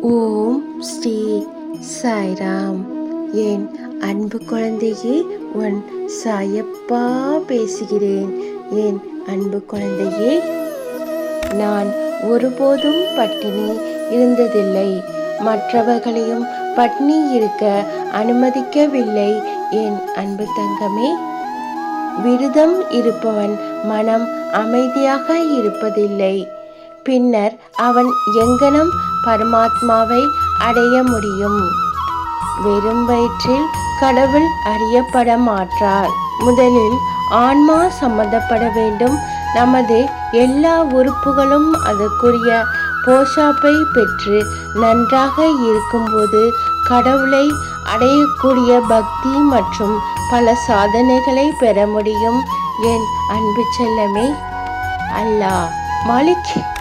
ஓம் ஸ்ரீ சாய்ராம். என் அன்பு குழந்தையே, உன் சாயப்பா பேசுகிறேன். என் அன்பு குழந்தையே, நான் ஒருபோதும் பட்டினி இருந்ததில்லை. மற்றவர்களையும் பட்டினி இருக்க அனுமதிக்கவில்லை. என் அன்பு தங்கமே, விரதம் இருப்பவன் மனம் அமைதியாக இருப்பதில்லை. பின்னர் அவன் எங்கனம் பரமாத்மாவை அடைய முடியும்? வெறும் வயிற்றில் கடவுள் அறியப்பட மாட்டார். முதலில் ஆன்மா சம்பந்தப்பட வேண்டும். நமது எல்லா உறுப்புகளும் அதற்குரிய போஷாப்பை பெற்று நன்றாக இருக்கும்போது கடவுளை அடையக்கூடிய பக்தி மற்றும் பல சாதனைகளை பெற முடியும். என் அன்பு செல்லமே, அல்லாஹ் மாலிக்